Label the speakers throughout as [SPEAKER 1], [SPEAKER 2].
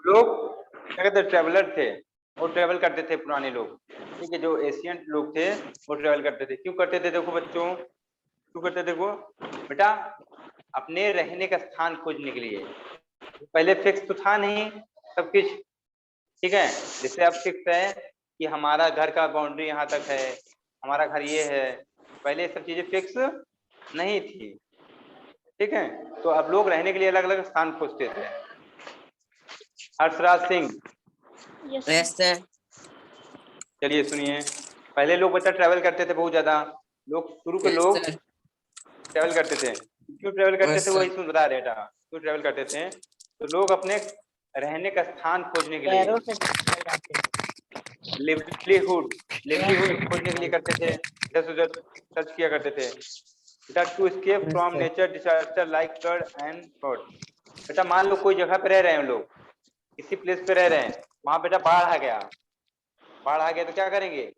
[SPEAKER 1] लोग क्या कहते हैं, ट्रेवलर थे, वो ट्रेवल करते थे पुराने लोग, ठीक है, जो एशियंट लोग थे वो ट्रेवल करते थे। क्यों करते थे देखो बच्चों, क्यों करते थे देखो बेटा, अपने रहने का स्थान खोजने के लिए। पहले फिक्स तो था नहीं सब कुछ, ठीक है, जैसे अब फिक्स है कि हमारा घर का बाउंड्री यहाँ तक है, हमारा घर ये है, पहले ये सब चीजें फिक्स नहीं थी, ठीक है। तो अब लोग रहने के लिए अलग अलग स्थान खोजते थे। Harshraj Singh,
[SPEAKER 2] yes sir.
[SPEAKER 1] चलिए सुनिए, पहले लोग बच्चा ट्रैवल करते थे बहुत ज्यादा, लोग शुरू के
[SPEAKER 2] यस
[SPEAKER 1] लोग
[SPEAKER 2] सर।
[SPEAKER 1] ट्रैवल करते थे। क्यों ट्रैवल करते
[SPEAKER 2] यस
[SPEAKER 1] थे
[SPEAKER 2] सर।
[SPEAKER 1] वही सुन बता रहे बेटा, क्यों ट्रैवल करते थे, तो लोग अपने रहने का स्थान खोजने के लिए,
[SPEAKER 2] पैरों से चल जाते हैं।
[SPEAKER 1] लिवलीहुड, लिवलीहुड खोजने के लिए करते थे, इधर से उधर सर्च किया करते थे बेटा, to escape from nature disaster like flood and flood. बेटा मान लो कोई जगह पे रह रहे हैं लोग, किसी प्लेस पे रह रहे हैं, वहां बेटा बाढ़ आ गया, बाढ़ आ गया तो क्या करेंगे,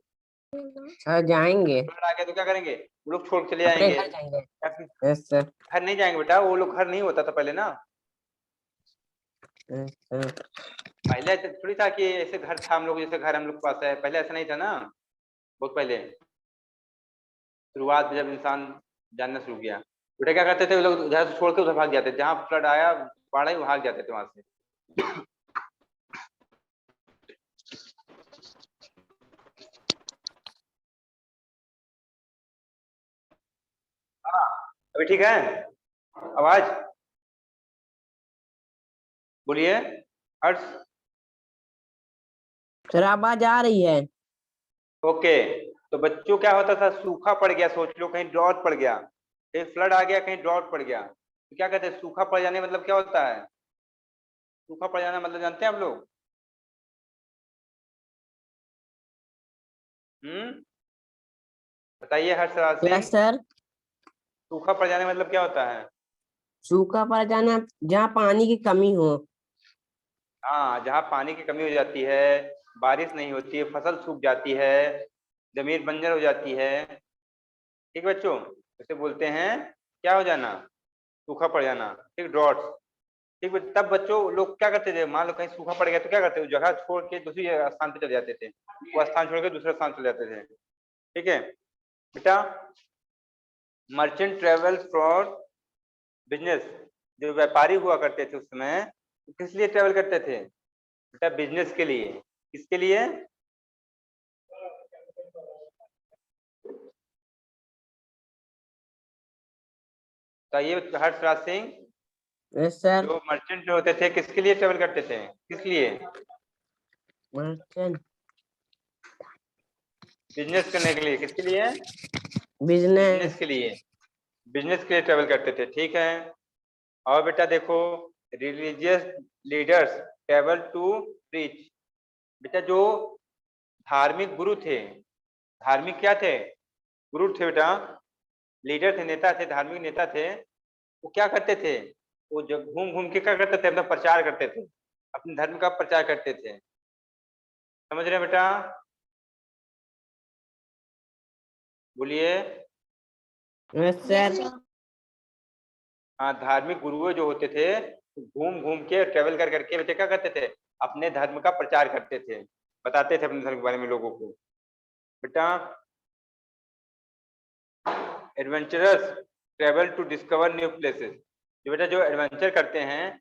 [SPEAKER 2] सर जाएंगे,
[SPEAKER 1] बाढ़ आ गया तो क्या करेंगे, वो लोग छोड़ के चले
[SPEAKER 2] अपने
[SPEAKER 1] जाएंगे।
[SPEAKER 2] घर जाएंगे।
[SPEAKER 1] या फिर
[SPEAKER 2] यस सर।
[SPEAKER 1] घर नहीं जाएंगे बेटा, वो लोग घर नहीं होता था पहले ना,
[SPEAKER 2] यस सर।
[SPEAKER 1] पहले ऐसे थोड़ी था कि ऐसे घर था हम लोग जैसे घर हम लोग के पास है, पहले ऐसा नहीं था ना, बहुत पहले शुरुआत में जब इंसान जानना शुरू किया, बेटा क्या करते थे वो लोग, जहाँ से छोड़ के उधर भाग जाते थे, जहाँ फ्लड आया बाढ़ आई भाग जाते थे वहां से। हाँ, अभी ठीक है आवाज, बोलिए हर्ष।
[SPEAKER 2] सर आवाज आ रही है।
[SPEAKER 1] ओके, तो बच्चों क्या होता था, सूखा पड़ गया, सोच लो कहीं ड्रॉट पड़ गया, कहीं फ्लड आ गया, कहीं ड्रॉट पड़ गया, तो क्या कहते हैं, सूखा पड़ जाने मतलब क्या होता है, सूखा पड़ जाना मतलब जानते हैं आप लोग, बताइए हर्षराज सिंह,
[SPEAKER 2] यस सर।
[SPEAKER 1] सूखा पड़ जाने मतलब क्या होता है।
[SPEAKER 2] सूखा पड़ जाना, जहाँ पानी की कमी हो।
[SPEAKER 1] हाँ, जहाँ पानी की कमी हो जाती है, बारिश नहीं होती है, फसल सूख जाती है, जमीन बंजर हो जाती है, ठीक बच्चों, इसे बोलते हैं क्या हो जाना, सूखा पड़ जाना, ठीक, ड्रॉट, ठीक। तब बच्चों लोग क्या करते थे, मान लो कहीं सूखा पड़ गया तो क्या करते थे, जगह छोड़ के दूसरी स्थान पे चले जाते थे, वो स्थान छोड़ के दूसरे स्थान चले जाते थे, ठीक है बेटा। मर्चेंट ट्रेवल फॉर बिजनेस, जो व्यापारी हुआ करते थे उस समय, तो किस लिए ट्रेवल करते थे बेटा, बिजनेस के लिए, किसके लिए, बताइए हर्षराज सिंह।
[SPEAKER 2] Yes sir.
[SPEAKER 1] जो मर्चेंट जो होते थे किसके लिए ट्रेवल करते थे, किस लिए,
[SPEAKER 2] मर्चेंट,
[SPEAKER 1] बिजनेस करने के लिए, किसके लिए, बिजनेस
[SPEAKER 2] बिजनेस।
[SPEAKER 1] के लिए, बिजनेस के लिए ट्रेवल करते थे, ठीक है। और बेटा देखो, religious leaders travel to preach, बेटा जो धार्मिक गुरु थे, धार्मिक क्या थे, गुरु थे बेटा, लीडर थे, नेता थे, धार्मिक नेता थे, वो क्या करते थे, वो जब घूम घूम के क्या करते थे, अपना प्रचार करते थे, अपने धर्म का प्रचार करते थे, समझ रहे हैं बेटा, बोलिए।
[SPEAKER 2] Yes sir.
[SPEAKER 1] हाँ, धार्मिक गुरुओं जो होते थे घूम घूम के ट्रेवल कर करके बेटे क्या करते थे, अपने धर्म का प्रचार करते थे, बताते थे अपने धर्म के बारे में लोगों को बेटा। Adventurous travel to discover new places, जो बेटा जो एडवेंचर करते हैं,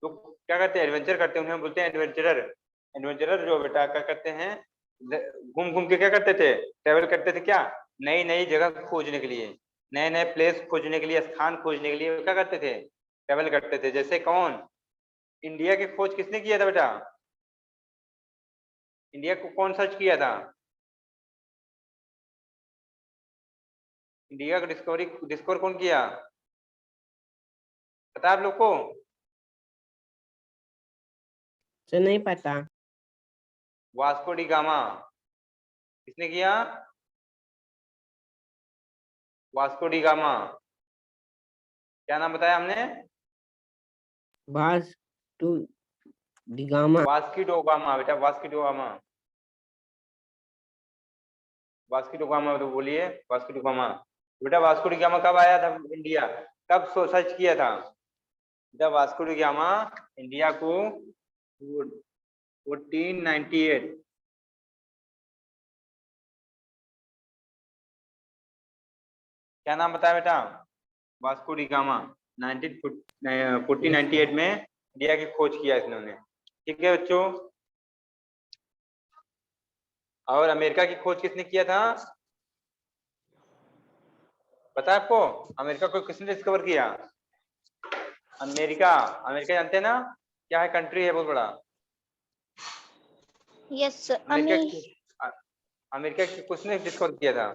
[SPEAKER 1] तो क्या करते हैं, एडवेंचर करते हैं, उन्हें बोलते हैं एडवेंचरर। एडवेंचरर जो बेटा क्या करते हैं, घूम घूम के क्या करते थे, ट्रेवल करते थे, क्या, नई नई जगह खोजने के लिए, नए नए प्लेस खोजने के लिए, स्थान खोजने के लिए क्या करते थे, ट्रेवल करते थे। जैसे कौन, इंडिया की खोज किसने किया था बेटा, इंडिया को कौन सर्च किया था, इंडिया का डिस्कवर कौन किया, पता है आप लोग को,
[SPEAKER 2] सर नहीं पता।
[SPEAKER 1] वास्को डी गामा, किसने किया, वास्को डी गामा, क्या नाम बताया हमने,
[SPEAKER 2] बास टू डिगामा।
[SPEAKER 1] वास्की डोगामा बेटा, वास्की डोगामा, वास्को डी गामा, तो बोलिए वास्को डी गामा। बेटा वास्को डी गामा कब आया था इंडिया, कब सर्च किया था बेटा, वास्को डी गामा इंडिया को 1498। क्या नाम बताया बेटा? वास्को डी गामा 1498 में इंडिया की खोज किया इन्होंने। ठीक है बच्चों। और अमेरिका की खोज किसने किया था? पता है आपको अमेरिका को किसने डिस्कवर किया? अमेरिका। अमेरिका जानते हैं ना क्या है? कंट्री है बहुत बड़ा।
[SPEAKER 3] यस
[SPEAKER 1] अमेरिका की किसने डिस्कवर किया था?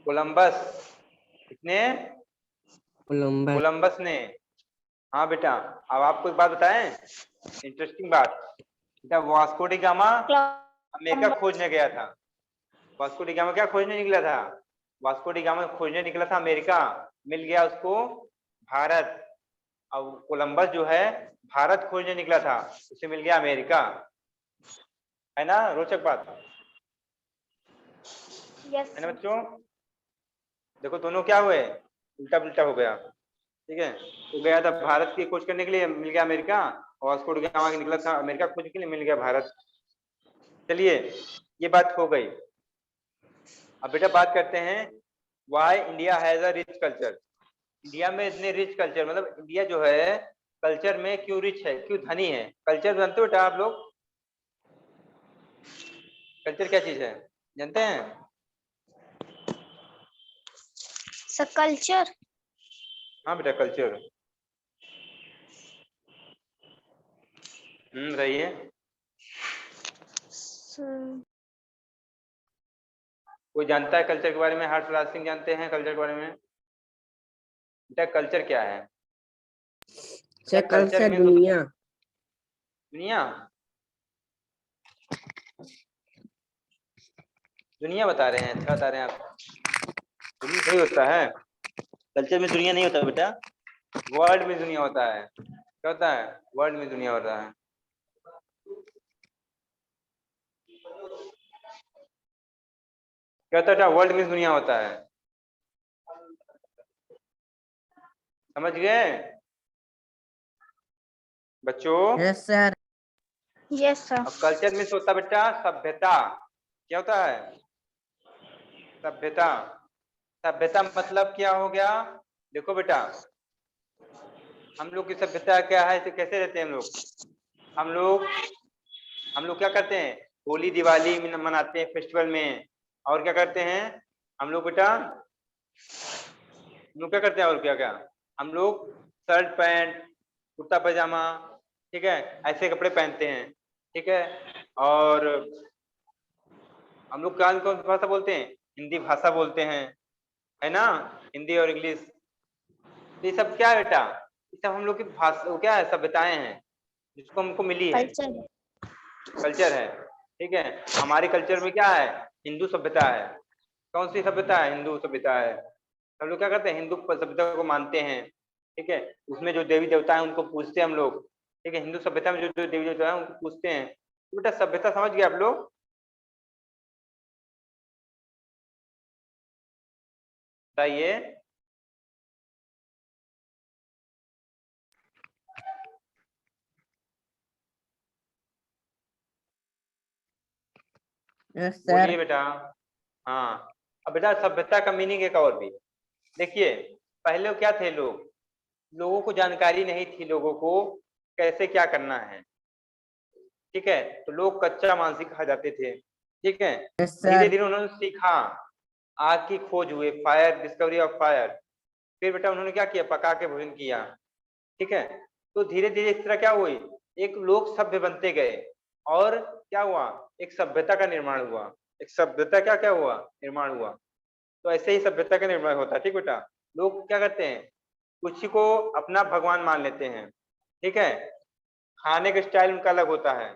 [SPEAKER 1] कोलंबस। किसने?
[SPEAKER 2] कोलंबस।
[SPEAKER 1] कोलंबस ने। हाँ बेटा। अब आपको एक बात बताएं, इंटरेस्टिंग बात। बेटा वास्को डी गामा अमेरिका खोजने गया था। वास्को डी गामा क्या खोजने निकला था? वास्को डी गामा खोजने निकला था अमेरिका, मिल गया उसको भारत। अब कोलंबस जो है भारत खोजने निकला था, उसे मिल गया अमेरिका। है ना रोचक बात?
[SPEAKER 3] यस
[SPEAKER 1] है ना बच्चों? देखो दोनों क्या हुए, उल्टा पुल्टा हो गया। ठीक है, वो गया था भारत की खोज करने के लिए, मिल गया अमेरिका। और वास्को डी गामा निकला था अमेरिका खोज के लिए, मिल गया भारत। चलिए ये बात हो गई। अब बेटा बात करते हैं why India has a rich culture. India में इतने रिच कल्चर, मतलब इंडिया जो है कल्चर में क्यों रिच है, क्यों धनी है? कल्चर जानते हो बेटा आप लोग? कल्चर क्या चीज है जानते हैं?
[SPEAKER 3] कल्चर।
[SPEAKER 1] हाँ बेटा कल्चर। रही है। कोई जानता है कल्चर के बारे में? हर्षराज सिंह जानते हैं कल्चर के बारे में? बेटा कल्चर क्या है? बेटा कल्चर
[SPEAKER 2] कल्चर
[SPEAKER 1] में
[SPEAKER 2] दुनिया।
[SPEAKER 1] दुनिया। दुनिया बता रहे हैं, अच्छा बता रहे हैं आप। दुनिया सही होता है, कल्चर में दुनिया नहीं होता बेटा, वर्ल्ड में दुनिया होता है। क्या होता है? वर्ल्ड में दुनिया होता है। क्या होता है? वर्ल्ड में दुनिया होता है। समझ गए बच्चों?
[SPEAKER 2] Yes sir.
[SPEAKER 3] Yes sir.
[SPEAKER 1] अब कल्चर में होता बेटा सभ्यता। क्या होता है? सभ्यता। सभ्यता मतलब क्या हो गया? देखो बेटा हम लोग की सभ्यता क्या है, कैसे रहते हैं हम लोग? हम लोग हम लोग क्या करते हैं? होली दिवाली मनाते हैं फेस्टिवल में। और क्या करते हैं हम लोग बेटा? हम लोग क्या करते हैं और क्या क्या? हम लोग शर्ट पैंट कुर्ता पैजामा, ठीक है, ऐसे कपड़े पहनते हैं। ठीक है, और हम लोग कौन कौन सी भाषा बोलते हैं? हिंदी भाषा बोलते हैं, है ना? हिंदी और इंग्लिश। ये सब क्या है बेटा? ये सब हम लोग की भाषा क्या है, सभ्यताएं हैं जिसको हमको मिली है,
[SPEAKER 3] कल्चर।
[SPEAKER 1] कल्चर है। ठीक है, हमारे कल्चर में क्या है? हिंदू सभ्यता है। कौन सी सभ्यता है? हिंदू सभ्यता है। हम लोग क्या करते हैं? हिंदू सभ्यता को मानते हैं। ठीक है, उसमें जो देवी देवता है उनको पूजते हैं हम लोग। ठीक है, हिंदू सभ्यता में जो जो देवी देवता है उनको पूजते हैं। तो बेटा सभ्यता समझ गए आप लोग? बताइए।
[SPEAKER 2] यस
[SPEAKER 1] बोलिए
[SPEAKER 2] सर।
[SPEAKER 1] बेटा। हाँ, अब बेटा सभ्यता का मीनिंग एक और भी। देखिए पहले क्या थे लोग, लोगों को जानकारी नहीं थी, लोगों को कैसे क्या करना है। ठीक है, तो लोग कच्चा मांस ही खा जाते थे। ठीक है,
[SPEAKER 2] यस
[SPEAKER 1] धीरे
[SPEAKER 2] सर।
[SPEAKER 1] धीरे उन्होंने सीखा, आग की खोज हुई, फायर, डिस्कवरी ऑफ फायर। फिर बेटा उन्होंने क्या किया? पका के भोजन किया। ठीक है, तो धीरे धीरे इस तरह क्या हुई, एक लोग सभ्य बनते गए। और क्या हुआ? एक सभ्यता का निर्माण हुआ। एक सभ्यता क्या क्या हुआ? निर्माण हुआ। तो ऐसे ही सभ्यता का निर्माण होता है। ठीक बेटा, लोग क्या करते हैं? कुछ को अपना भगवान मान लेते हैं। ठीक है, खाने का स्टाइल उनका अलग होता है।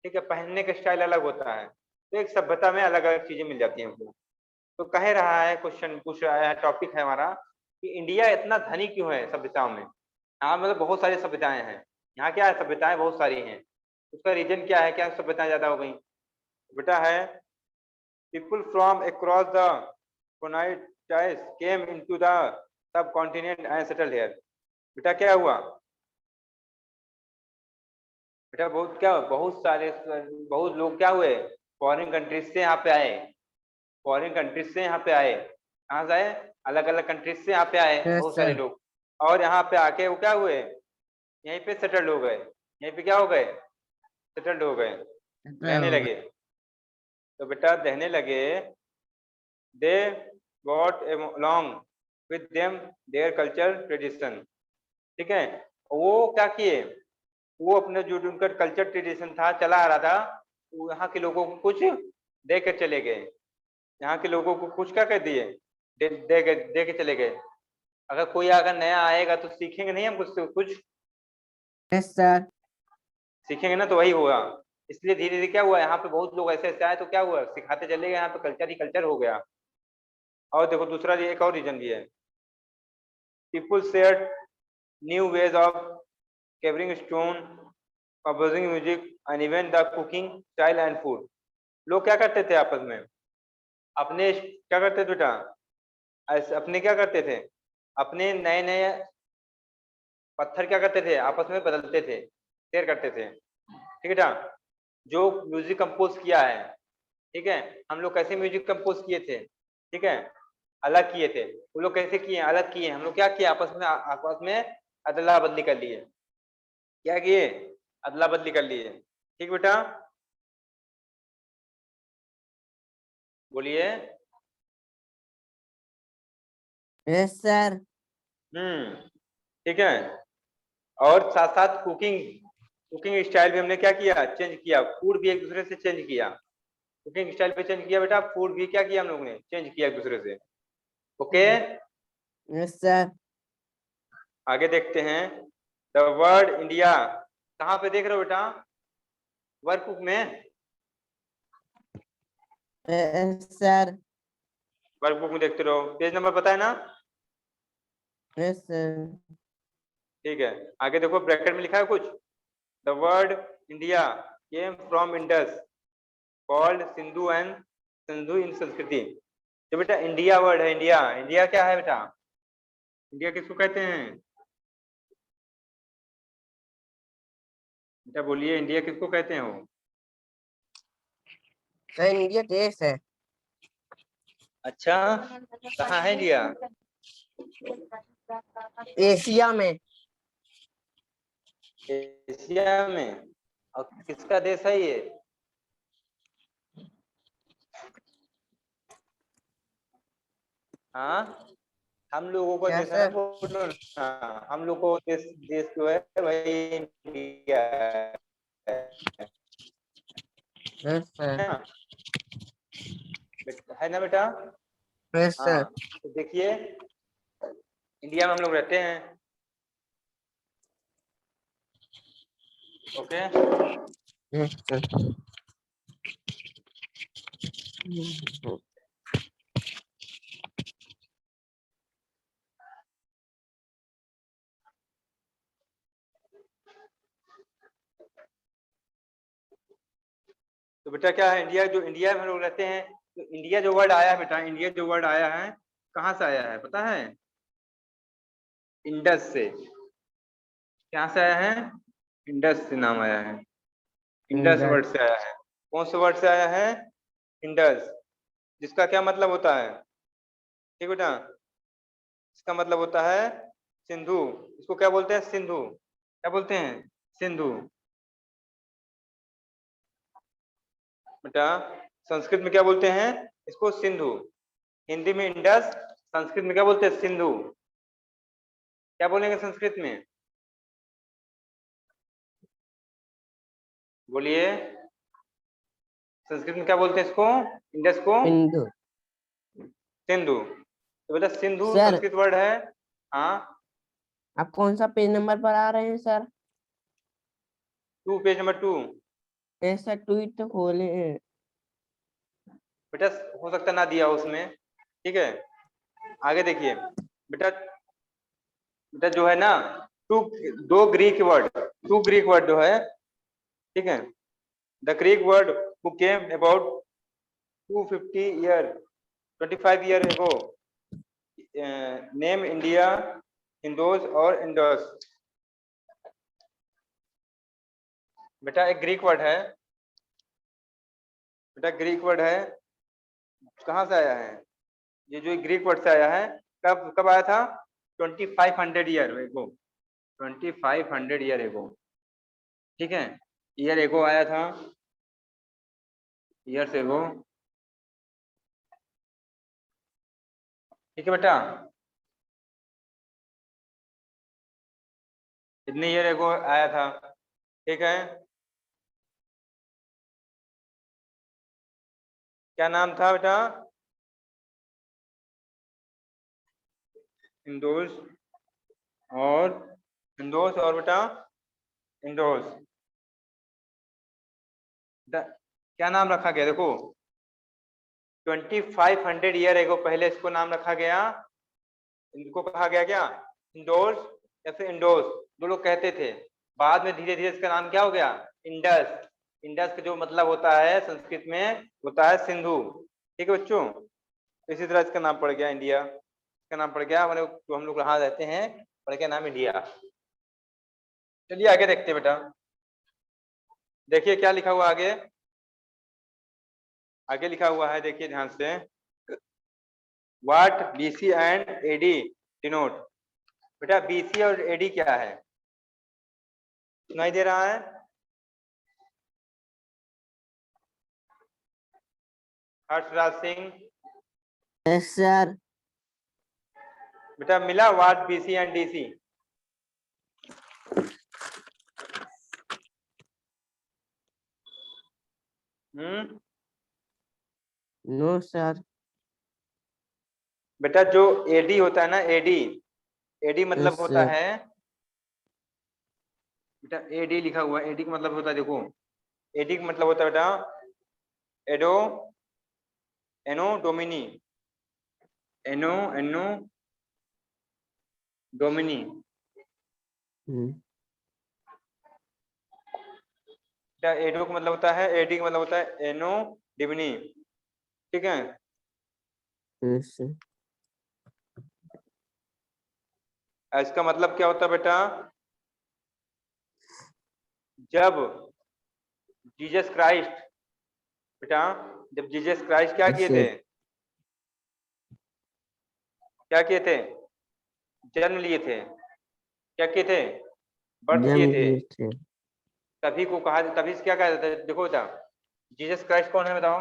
[SPEAKER 1] ठीक है, पहनने का स्टाइल अलग होता है। तो एक सभ्यता में अलग अलग चीजें मिल जाती हैं हमको। तो कह रहा है, क्वेश्चन पूछ रहा है, टॉपिक है हमारा कि इंडिया इतना धनी क्यों है सभ्यताओं में? हाँ मतलब बहुत सारी सभ्यताएं हैं यहाँ। क्या है? सभ्यताएं बहुत सारी हैं। उसका रीजन क्या है, क्या सभ्यताएं ज्यादा हो गई? बेटा है people from across the Phoenicia came into the subcontinent and settled here। बेटा क्या हुआ? बेटा बहुत लोग क्या हुए, फॉरेन कंट्रीज से यहाँ पे आए, फॉरेन कंट्रीज से यहाँ पे आए, कहाँ से आए, अलग अलग कंट्रीज से यहाँ पे आए
[SPEAKER 2] यस
[SPEAKER 1] बहुत सारे
[SPEAKER 2] सर।
[SPEAKER 1] लोग। और यहाँ पे आके वो क्या हुए, यहीं पे सेटल्ड हो गए, यहीं पे क्या हो गए, सेटल्ड हो गए, रहने लगे। तो बेटा रहने लगे, they got along with them their culture tradition, ठीक है। वो क्या किए, वो अपने जो जो उनका कल्चर ट्रेडिशन था चला आ रहा था, वो यहाँ के लोगों को कुछ दे के चले गए, यहाँ के लोगों को कुछ क्या कर दिए, दे के चले गए। अगर कोई अगर नया आएगा तो सीखेंगे नहीं हम कुछ
[SPEAKER 2] यस सर।
[SPEAKER 1] सीखेंगे ना, तो वही होगा। इसलिए धीरे धीरे क्या हुआ, यहाँ पे बहुत लोग ऐसे ऐसे आए तो क्या हुआ, सिखाते चले गए, यहाँ पे कल्चर ही कल्चर हो गया। और देखो दूसरा एक और रीजन भी है, people share new ways of carving stone, composing music and even the cooking style and food. लोग क्या करते थे आपस में, अपने क्या करते थे बेटा, अपने क्या करते थे, अपने नए नए पत्थर क्या करते थे आपस में बदलते थे, शेयर करते थे, ठीक है बेटा। जो म्यूजिक कंपोज किया है, ठीक है, हम लोग कैसे म्यूजिक कंपोज किए थे, ठीक है, अलग किए थे, वो लोग कैसे किए, अलग किए, हम लोग क्या किए, आपस में अदला बदली कर लिए, क्या किए, अदला बदली कर लिए, ठीक बेटा, बोलिए।
[SPEAKER 2] Yes sir.
[SPEAKER 1] ठीक है। और साथ साथ कुकिंग कुकिंग स्टाइल भी हमने क्या किया, चेंज किया, फूड भी एक दूसरे से चेंज किया, कुकिंग स्टाइल पे चेंज किया बेटा, फूड भी क्या किया हम लोग ने, चेंज किया एक दूसरे से। Okay,
[SPEAKER 2] yes sir.
[SPEAKER 1] आगे देखते हैं, द वर्ड इंडिया कहाँ पे देख रहे हो बेटा, वर्कबुक में,
[SPEAKER 2] यस सर।
[SPEAKER 1] वर्कबुक में देखते रहो, पेज नंबर पता है ना,
[SPEAKER 2] यस सर।
[SPEAKER 1] ठीक है। आगे देखो ब्रैकेट में लिखा है कुछ, the word India came from Indus called Sindhu and Sindhu in Sanskrit. जो बेटा इंडिया वर्ड है, इंडिया, इंडिया क्या है बेटा, इंडिया किसको कहते हैं, बेटा बोलिए, इंडिया किसको कहते हैं वो,
[SPEAKER 2] सर इंडिया देश है।
[SPEAKER 1] अच्छा कहाँ है इंडिया,
[SPEAKER 2] एशिया में।
[SPEAKER 1] एशिया में, और किसका देश है ये, हाँ हम लोगों का
[SPEAKER 2] क्या
[SPEAKER 1] देश है ना,
[SPEAKER 2] सर?
[SPEAKER 1] बोलो ना, हम लोग को देश देश जो है वही इंडिया
[SPEAKER 2] यस सर।
[SPEAKER 1] है, है ना बेटा।
[SPEAKER 2] Yes sir.
[SPEAKER 1] हाँ तो देखिए, इंडिया में हम लोग रहते हैं, ओके।
[SPEAKER 2] Yes sir.
[SPEAKER 1] तो बेटा क्या है, इंडिया, जो इंडिया में हम लोग रहते हैं, तो इंडिया जो वर्ड आया है बेटा, इंडिया जो वर्ड आया है कहाँ से आया है पता है, इंडस से, कहाँ से आया है, इंडस से नाम आया है, इंडस वर्ड से आया है। कौन से वर्ड से आया है, इंडस, जिसका क्या मतलब होता है, ठीक बेटा, इसका मतलब होता है सिंधु, इसको क्या बोलते हैं, सिंधु, क्या बोलते हैं, सिंधु। बेटा संस्कृत में क्या बोलते हैं इसको, सिंधु, हिंदी में इंडस, संस्कृत में क्या बोलते हैं, सिंधु। क्या बोलेंगे संस्कृत में, बोलिए, संस्कृत में क्या बोलते हैं इसको, इंडस को,
[SPEAKER 2] हिंदू।
[SPEAKER 1] सिंधु। तो बेटा सिंधु
[SPEAKER 2] सर
[SPEAKER 1] संस्कृत वर्ड है, हाँ।
[SPEAKER 2] आप कौन सा पेज नंबर पर आ रहे हैं सर?
[SPEAKER 1] 2, page number 2।
[SPEAKER 2] ऐसा ट्वीट तो खोले हैं।
[SPEAKER 1] बेटा हो सकता ना दिया हो उसमें, ठीक है। आगे देखिए बेटा, बेटा जो है ना, टू टू ग्रीक वर्ड जो है, ठीक है, the Greek word who came about 250 year 25 year ago, name India, indoors और इंडस। बेटा एक ग्रीक वर्ड है, बेटा ग्रीक वर्ड है, कहाँ से आया है ये? जो ग्रीक वर्ड से आया है, कब कब आया था? 2500 ईयर एगो, 2500 ईयर एगो, ठीक है, ईयर एगो आया था, ईयर से एगो, ठीक है बेटा, इतने ईयर एगो आया था, ठीक है। क्या नाम था बेटा? इंदोस और बेटा इंडोस, क्या नाम रखा गया? देखो 2500 ईयर एगो पहले इसको नाम रखा गया, इनको कहा गया क्या? इंडोर्स या फिर इंडोस, दो लोग कहते थे। बाद में धीरे धीरे इसका नाम क्या हो गया? इंडस। इंडस का जो मतलब होता है संस्कृत में होता है सिंधु, ठीक है बच्चों। इसी तरह इसका नाम पड़ गया इंडिया, इसका नाम पड़ गया हमारे जो हम लोग यहाँ रहते हैं पड़ गया नाम इंडिया। चलिए आगे देखते हैं बेटा, देखिए क्या लिखा हुआ आगे, आगे लिखा हुआ है, देखिए ध्यान से। What BC and AD denote? बेटा बीसी और एडी क्या है? सुनाई दे रहा है? Harshraj Singh,
[SPEAKER 2] yes sir.
[SPEAKER 1] बेटा मिला what BC and DC?
[SPEAKER 2] No sir.
[SPEAKER 1] बेटा जो एडी होता है ना, एडी, एडी मतलब
[SPEAKER 2] यस
[SPEAKER 1] होता
[SPEAKER 2] सर।
[SPEAKER 1] है बेटा, एडी लिखा हुआ है, एडी का मतलब होता है, देखो एडी का मतलब होता है बेटा एडो, एनो डोमिनी, एनो एनो डोमिनी, बेटा एडो का मतलब होता है, एडी का मतलब होता है एनो डिमिनी, ठीक है।
[SPEAKER 2] Yes sir.
[SPEAKER 1] इसका मतलब क्या होता है बेटा? जब जीसस क्राइस्ट, बेटा जब जीसस क्राइस्ट क्या किए थे? क्या किए थे? जन्म लिए थे, क्या किए थे? बर्थ किए थे। तभी को कहा, तभी से क्या कहा जाता है? देखो बेटा जीसस क्राइस्ट कौन है बताओ?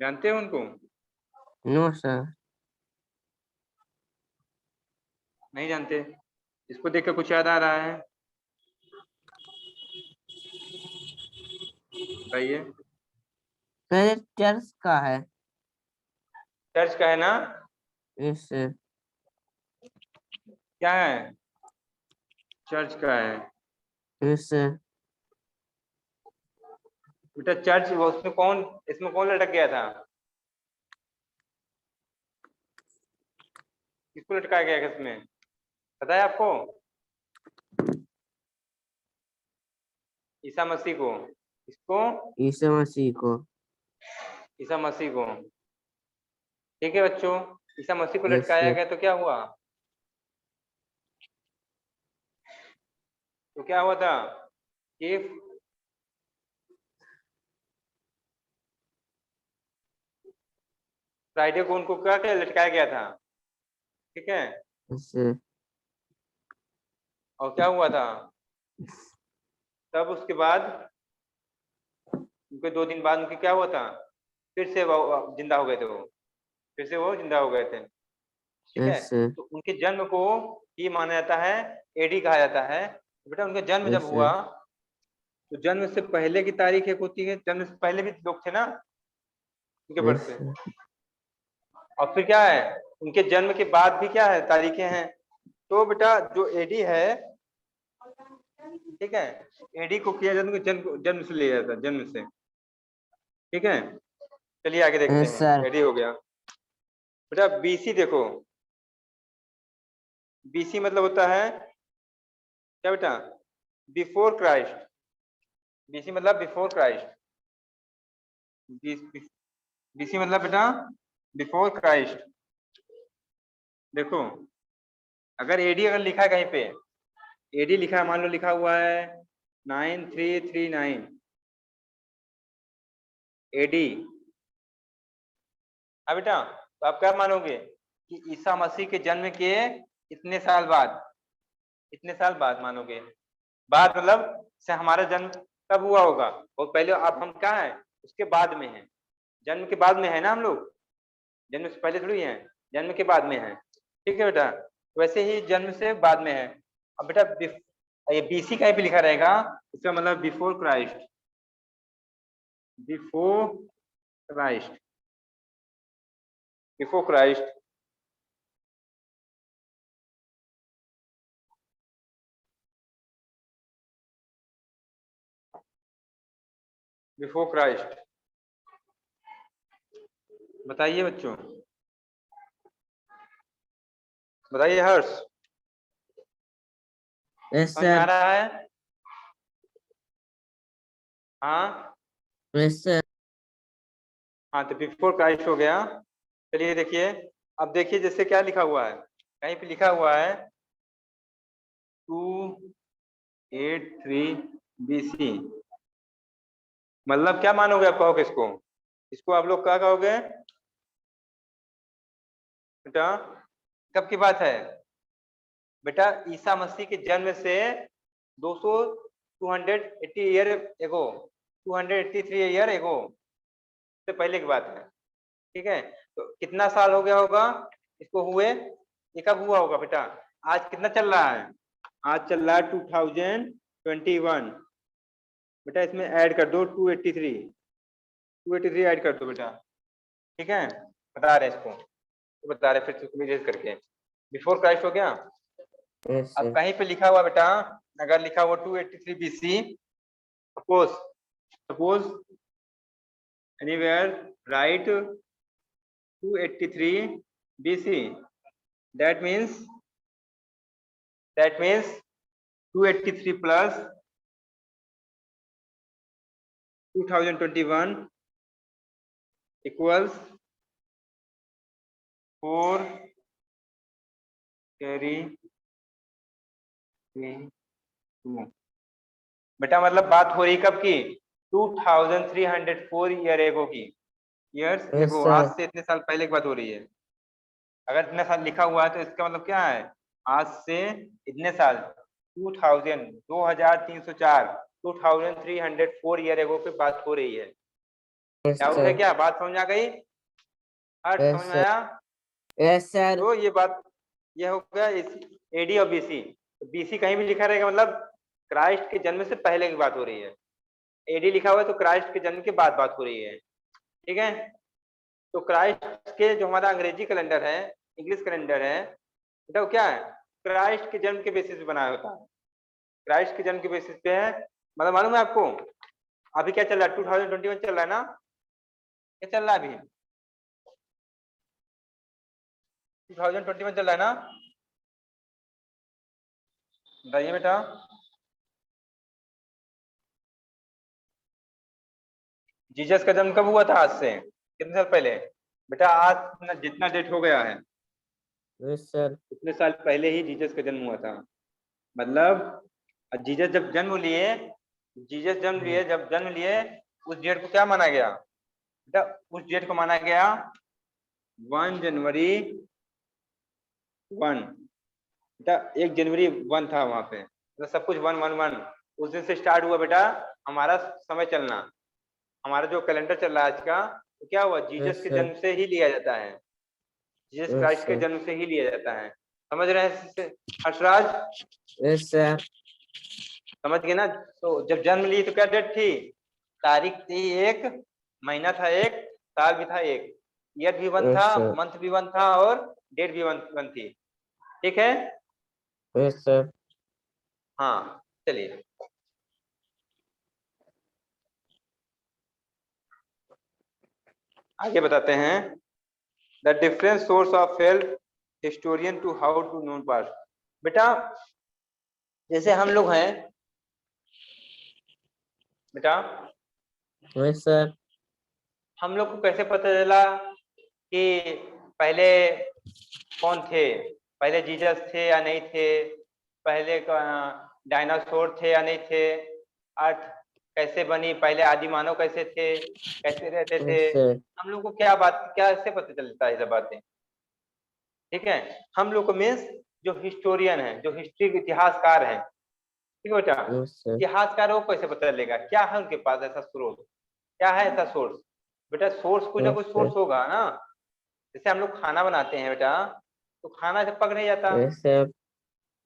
[SPEAKER 1] जानते हो उनको?
[SPEAKER 2] No sir.
[SPEAKER 1] नहीं जानते? इसको देखकर कुछ याद आ रहा है? बताइए।
[SPEAKER 2] पहले चर्च का है।
[SPEAKER 1] चर्च का है ना?
[SPEAKER 2] Yes sir.
[SPEAKER 1] क्या है? चर्च का है
[SPEAKER 2] यस सर।
[SPEAKER 1] बेटा। चर्च वो उसमें कौन, इसमें कौन लटक गया था? किसको लटकाया गया इसमें, पता है आपको? ईसा मसीह को। इसको?
[SPEAKER 2] ईसा मसीह को।
[SPEAKER 1] ईसा मसीह को, ठीक है बच्चों। ईसा मसीह को
[SPEAKER 2] यस
[SPEAKER 1] लटकाया
[SPEAKER 2] सर।
[SPEAKER 1] गया तो क्या हुआ? तो क्या हुआ था कि फ्राइडे को उनको क्या क्या लटकाया गया था, ठीक है।
[SPEAKER 2] Yes sir.
[SPEAKER 1] और क्या हुआ था तब? उसके बाद उनके 2 दिन बाद उनके क्या हुआ था? फिर से वो जिंदा हो गए थे, वो फिर से वो जिंदा हो गए थे, ठीक है।
[SPEAKER 2] Yes sir.
[SPEAKER 1] तो उनके जन्म को ये माना जाता है, एडी कहा जाता है। बेटा उनका जन्म जब
[SPEAKER 2] यस
[SPEAKER 1] हुआ
[SPEAKER 2] सर।
[SPEAKER 1] तो जन्म से पहले की तारीख एक होती है, जन्म से पहले भी लोग थे ना उनके
[SPEAKER 2] यस
[SPEAKER 1] बर्थ पे,
[SPEAKER 2] सर।
[SPEAKER 1] और फिर क्या है उनके जन्म के बाद भी क्या है, तारीखें हैं। तो बेटा जो एडी है, ठीक है, एडी को किया जाता है जन्म, जन्म से लिया जाता है, जन्म से, ठीक है। चलिए आगे देखते
[SPEAKER 2] यस
[SPEAKER 1] हैं,
[SPEAKER 2] सर।
[SPEAKER 1] एडी हो गया। बेटा बीसी देखो, बीसी मतलब होता है क्या बेटा? Before Christ. बीसी मतलब बिफोर क्राइस्ट, बीसी मतलब बेटा बिफोर क्राइस्ट। देखो अगर एडी अगर लिखा है कहीं पे, एडी लिखा है, मान लो लिखा हुआ है 9339 एडी। हाँ बेटा, तो आप क्या मानोगे कि ईसा मसीह के जन्म के इतने साल बाद, इतने साल बाद मानोगे। बाद मतलब से हमारा जन्म कब हुआ होगा, और पहले अब हम क्या है, उसके बाद में है, जन्म के बाद में है ना हम लोग, जन्म से पहले थोड़ी है, जन्म के बाद में है। ठीक है बेटा, वैसे ही जन्म से बाद में है। अब बेटा ये बीसी कहीं पे लिखा रहेगा, इसका मतलब before Christ, before Christ, before Christ. Before Christ, बताइए बच्चों, बताइए हर्ष,
[SPEAKER 2] यस
[SPEAKER 1] समझ में आ
[SPEAKER 2] सर।
[SPEAKER 1] रहा है? हाँ
[SPEAKER 2] यस सर।
[SPEAKER 1] हाँ, तो बिफोर क्राइस्ट हो गया। चलिए देखिए, अब देखिए जैसे क्या लिखा हुआ है, कहीं पे लिखा हुआ है 283 BC, मतलब क्या मानोगे आप, कहोगे इसको, इसको आप लोग क्या कहोगे बेटा, कब की बात है बेटा, ईसा मसीह के जन्म से 200 280 ईयर एगो, 283 ईयर एगो से पहले की बात है। ठीक है, तो कितना साल हो गया होगा इसको हुए, ये कब हुआ होगा बेटा, आज कितना चल रहा है, आज चल रहा है 2021 बेटा, इसमें ऐड कर दो 283 ऐड कर दो बेटा। ठीक है, बता रहे इसको, तो बता रहे फिर से करके, बिफोर क्राइस्ट हो गया।
[SPEAKER 2] यस
[SPEAKER 1] अब
[SPEAKER 2] सर।
[SPEAKER 1] कहीं पे लिखा हुआ बेटा, अगर लिखा हुआ 283 BC, suppose suppose anywhere right 283 BC, that means 283 plus 2021 equals 4 carry 3 2। बेटा मतलब बात हो रही कब की, 2304 ईयर एगो की, ईयर्स
[SPEAKER 2] यस
[SPEAKER 1] एगो, आज
[SPEAKER 2] सर।
[SPEAKER 1] से इतने साल पहले की बात हो रही है। अगर इतने साल लिखा हुआ है तो इसका मतलब क्या है, आज से इतने साल 2304 2304 ईयर एगो पे बात हो रही है।
[SPEAKER 2] यस
[SPEAKER 1] डाउट है
[SPEAKER 2] सर।
[SPEAKER 1] क्या, बात समझ आ गई, हर समझ
[SPEAKER 2] यस
[SPEAKER 1] में
[SPEAKER 2] सर।
[SPEAKER 1] आया?
[SPEAKER 2] Yes sir.
[SPEAKER 1] तो ये बात, ये हो गया एडी और बीसी। बीसी कहीं भी लिखा रहेगा मतलब क्राइस्ट के जन्म से पहले की बात हो रही है, एडी लिखा हुआ है तो क्राइस्ट के जन्म के बाद बात हो रही है। ठीक है, तो क्राइस्ट के जो हमारा अंग्रेजी कैलेंडर है, इंग्लिश कैलेंडर है बेटा, वो क्या है, क्राइस्ट के जन्म के बेसिस पे बनाया होता है, क्राइस्ट के जन्म के बेसिस पे है। मतलब मालूम है आपको, अभी क्या चल रहा है, 2021 चल रहा है ना, क्या चल रहा है अभी, 2021 चल रहा है ना, बताइए बेटा। जीसस का जन्म कब हुआ था, आज से कितने साल पहले बेटा, आज जितना डेट हो गया है
[SPEAKER 2] यस सर।
[SPEAKER 1] उतने साल पहले ही जीसस का जन्म हुआ था। मतलब जीसस जब जन्म लिए, जीसस जन्म लिए, जब जन्म लिए, उस डेट को क्या माना गया बेटा, उस डेट को माना गया 1 जनवरी 1 बेटा, 1 जनवरी 1 था वहां पे, तो सब कुछ 1 1 1 उस दिन से स्टार्ट हुआ बेटा हमारा समय चलना, हमारा जो कैलेंडर चल रहा है आज का, तो क्या हुआ, जीसस
[SPEAKER 2] यस
[SPEAKER 1] के
[SPEAKER 2] सर।
[SPEAKER 1] जन्म से ही लिया जाता है, जीसस
[SPEAKER 2] यस
[SPEAKER 1] क्राइस्ट के
[SPEAKER 2] सर।
[SPEAKER 1] जन्म से ही लिया जाता है। समझ रहे हैं हर्षराज,
[SPEAKER 2] यस सर।
[SPEAKER 1] समझ गए ना? तो जब जन्म ली तो क्या डेट थी, तारीख थी एक, महीना था एक, साल भी था एक, ईयर भी वन था,
[SPEAKER 2] यस सर।
[SPEAKER 1] मंथ भी वन था, और डेट भी वन थी। ठीक है,
[SPEAKER 2] यस सर।
[SPEAKER 1] हाँ चलिए आगे बताते हैं। The different source of help historian to how to known past. बेटा जैसे हम लोग हैं बेटा,
[SPEAKER 2] यस सर।
[SPEAKER 1] हम लोग को कैसे पता चला कि पहले कौन थे, पहले जीसस थे या नहीं थे, पहले डायनासोर थे या नहीं थे, अर्थ कैसे बनी, पहले आदि मानव कैसे थे, कैसे रहते थे,
[SPEAKER 2] Yes, sir.
[SPEAKER 1] हम लोग को क्या बात क्या इससे पता चलता है, ये सब बातें। ठीक है, हम लोग को मीन्स जो हिस्टोरियन है, जो हिस्ट्री के इतिहासकार हैं, ठीक है बेटा,
[SPEAKER 2] Yes, sir.
[SPEAKER 1] इतिहासकारों को कैसे पता चलेगा, क्या है उनके पास ऐसा स्रोत, क्या है ऐसा सोर्स। बेटा सोर्स कुछ ना
[SPEAKER 2] Yes,
[SPEAKER 1] कुछ
[SPEAKER 2] sir.
[SPEAKER 1] सोर्स होगा ना। जैसे हम लोग खाना बनाते हैं बेटा, तो खाना से पक नहीं जाता,
[SPEAKER 2] Yes, sir.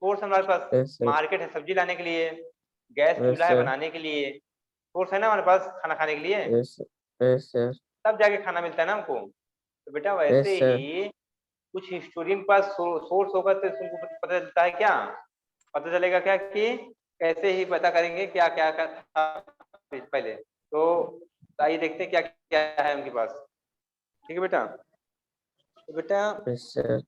[SPEAKER 1] सोर्स हमारे पास
[SPEAKER 2] Yes, sir.
[SPEAKER 1] मार्केट है सब्जी लाने के लिए, गैस
[SPEAKER 2] Yes,
[SPEAKER 1] चूल्हा है
[SPEAKER 2] sir.
[SPEAKER 1] बनाने के लिए, सोर्स है ना हमारे पास खाना खाने के लिए,
[SPEAKER 2] Yes, sir. Yes, sir.
[SPEAKER 1] तब जाके खाना मिलता है ना हमको। तो बेटा
[SPEAKER 2] Yes,
[SPEAKER 1] वैसे
[SPEAKER 2] sir.
[SPEAKER 1] ही कुछ हिस्टोरियन के पास सोर्स होगा तो उनको पता चलता है, क्या पता चलेगा, क्या कि कैसे ही पता करेंगे क्या क्या क्या था पहले। तो आइए देखते हैं क्या क्या है उनके पास। ठीक है बेटा, तो बेटा
[SPEAKER 2] Yes, sir.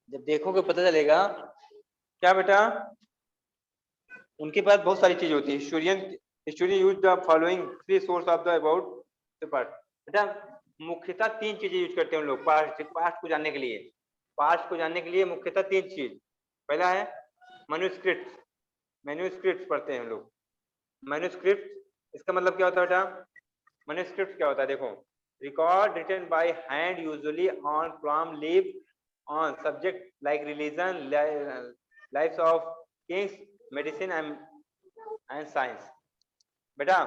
[SPEAKER 1] जब देखोगे पता चलेगा क्या बेटा, उनके पास बहुत सारी चीज होती है। Historian use the following three source of the about the past. बेटा मुख्यतः तीन चीजें यूज करते हैं हम लोग पास्ट को जानने के लिए। पास्ट को जानने के लिए मुख्यतः तीन चीज, पहला है मैन्युस्क्रिप्ट, मैन्युस्क्रिप्ट पढ़ते हैं हम लोग। मैन्युस्क्रिप्ट इसका मतलब क्या होता है बेटा, मैन्युस्क्रिप्ट क्या होता है, देखो, record written by hand usually on from leave on subject like religion, lifes of kings, medicine and science. बेटा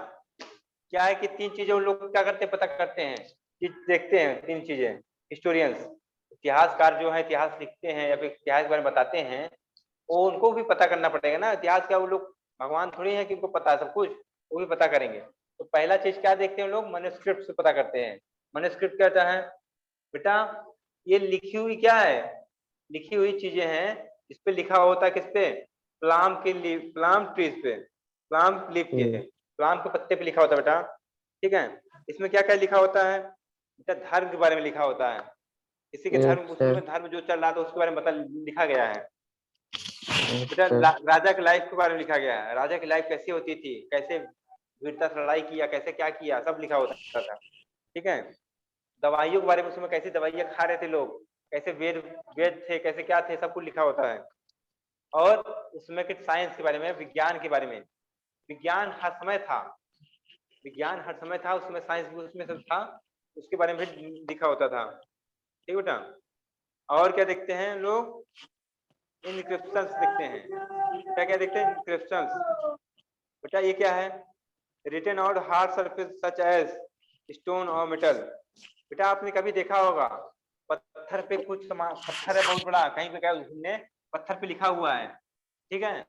[SPEAKER 1] क्या है कि तीन चीजें उन लोग क्या करते हैं, पता करते हैं, चीज देखते हैं, तीन चीजें हिस्टोरियंस, इतिहासकार जो है इतिहास लिखते हैं या फिर इतिहास के बारे में बताते हैं, वो उनको भी पता करना पड़ेगा ना। इतिहास क्या वो लोग भगवान थोड़ी है कि उनको पता है सब कुछ, वो भी पता करेंगे। तो पहला चीज क्या देखते हैं लोग, मैन्युस्क्रिप्ट से पता करते हैं। मैन्युस्क्रिप्ट क्या होता है बेटा, ये लिखी हुई क्या है, लिखी हुई चीजें हैं, इस पे लिखा होता है, किस पे, प्लाम के लीफ, प्लाम ट्रीज पे, प्लाम लीफ के, प्लाम के पत्ते पे लिखा होता है बेटा। ठीक है, इसमें क्या क्या लिखा होता है बेटा, धर्म के बारे में लिखा होता है, किसी के
[SPEAKER 2] Yes,
[SPEAKER 1] धर्म,
[SPEAKER 2] sir.
[SPEAKER 1] उसमें धर्म जो चल रहा था उसके बारे में बता लिखा गया है।
[SPEAKER 2] Yes,
[SPEAKER 1] बेटा
[SPEAKER 2] sir.
[SPEAKER 1] राजा की लाइफ के बारे में लिखा गया है, राजा की लाइफ कैसी होती थी, कैसे वीरता से लड़ाई किया, कैसे क्या किया, सब लिखा होता था। ठीक है, दवाइयों के बारे में, उसमें कैसी दवाइयाँ खा रहे थे लोग, कैसे वेद वेद थे, कैसे क्या थे, सब कुछ लिखा होता है। और उसमें के साइंस के बारे में, विज्ञान के बारे में, विज्ञान हर समय था, विज्ञान हर समय था, उसमें साइंस भी उसमें सब था, उसके बारे में भी लिखा होता था। ठीक बेटा, और क्या देखते हैं लोग, इनक्रिप्शंस देखते हैं। क्या क्या देखते हैं, इनक्रिप्शंस। बेटा ये क्या है, written on hard surface such as stone और मेटल। बेटा आपने कभी देखा होगा पत्थर पे कुछ पत्थर है बहुत बड़ा, कहीं पे क्या उसने पत्थर पे लिखा हुआ है, ठीक है,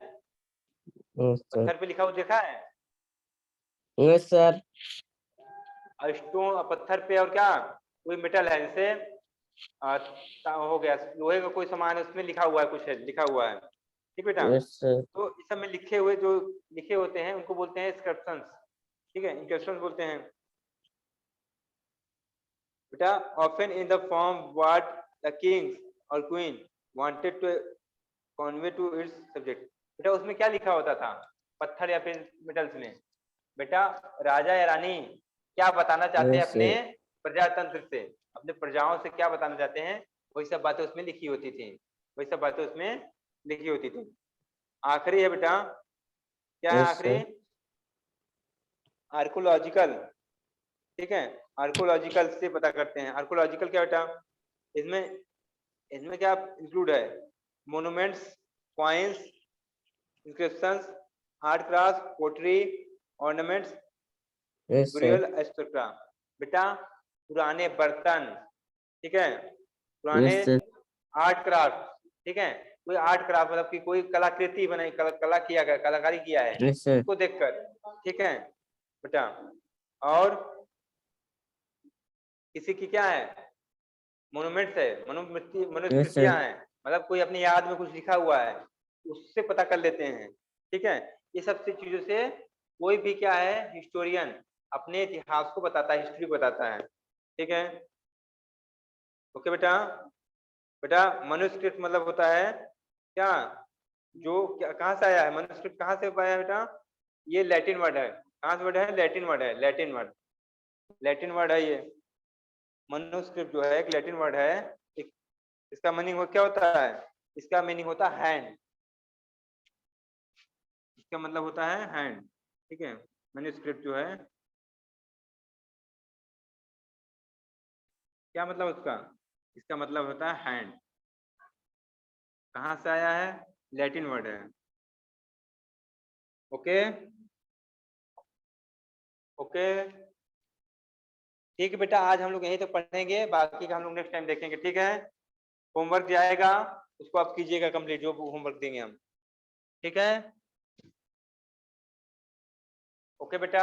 [SPEAKER 2] Yes, sir.
[SPEAKER 1] पत्थर पे लिखा हुआ देखा है,
[SPEAKER 2] Yes, sir.
[SPEAKER 1] और स्टोन पत्थर पे, और क्या कोई मेटल है, जैसे हो गया लोहे का कोई सामान है, उसमें लिखा हुआ है, कुछ है लिखा हुआ है। ठीक बेटा,
[SPEAKER 2] Yes, sir.
[SPEAKER 1] तो इस सब में लिखे हुए जो लिखे होते हैं उनको बोलते हैं इंस्क्रिप्शंस। ठीक है, इंस्क्रिप्शंस बोलते हैं बेटा, often in the form what the kings और queen wanted to convey to its subject. बेटा उसमें क्या लिखा होता था, पत्थर या फिर मेटल्स में, बेटा राजा या रानी क्या बताना चाहते हैं
[SPEAKER 2] Yes,
[SPEAKER 1] अपने
[SPEAKER 2] sir.
[SPEAKER 1] प्रजातंत्र से, अपने प्रजाओं से क्या बताना चाहते हैं, वही सब बातें उसमें लिखी होती थी, वही सब बातें उसमें लिखी होती थी। आखिरी है बेटा, क्या है
[SPEAKER 2] Yes,
[SPEAKER 1] आखिरी,
[SPEAKER 2] sir.
[SPEAKER 1] आर्कोलॉजिकल। ठीक है, आर्कोलॉजिकल से पता करते हैं। आर्कोलॉजिकल क्या बेटा, इसमें इसमें क्या इंक्लूड है, monuments, coins, inscriptions, art craft, pottery, ornaments,
[SPEAKER 2] Yes, sir.
[SPEAKER 1] Burial etcetera. बेटा पुराने बर्तन, ठीक है, पुराने
[SPEAKER 2] Yes, sir.
[SPEAKER 1] आर्ट क्राफ्ट, ठीक है, कोई आर्ट क्राफ्ट मतलब कि कोई कलाकृति बनाई, कला किया गया, कलाकारी किया है,
[SPEAKER 2] Yes, sir.
[SPEAKER 1] उसको देखकर। ठीक है बेटा, और किसी की क्या है, मोन्यूमेंट्स है,
[SPEAKER 2] Yes,
[SPEAKER 1] मनुस्मृतियां
[SPEAKER 2] sir.
[SPEAKER 1] हैं, मतलब कोई अपनी याद में कुछ लिखा हुआ है, उससे पता कर लेते हैं। ठीक है, ये सब चीजों से कोई भी क्या है, हिस्टोरियन अपने इतिहास को बताता है, हिस्ट्री बताता है। ठीक है, ओके बेटा। बेटा मनुस्क्रिप्ट मतलब होता है क्या, जो क्या कहाँ से आया है, मनुस्क्रिप्ट कहाँ से आया है बेटा, ये लैटिन वर्ड है, कहाँ से वर्ड है, लैटिन वर्ड है, लैटिन वर्ड, लैटिन वर्ड है ये। मनुस्क्रिप्ट जो है एक लैटिन वर्ड है, एक इसका मीनिंग क्या होता है? इसका मीनिंग होता है हैंड, इसका मतलब होता है हैंड, ठीक है। मैन्युस्क्रिप्ट जो है क्या मतलब उसका? इसका मतलब होता है हैंड। कहाँ से आया है? लैटिन वर्ड है। ओके ओके ठीक है बेटा, आज हम लोग यहीं तक पढ़ेंगे, बाकी का हम लोग नेक्स्ट टाइम देखेंगे, ठीक है। होमवर्क जाएगा, उसको आप कीजिएगा कंप्लीट, जो होमवर्क देंगे हम, ठीक है। ओके बेटा।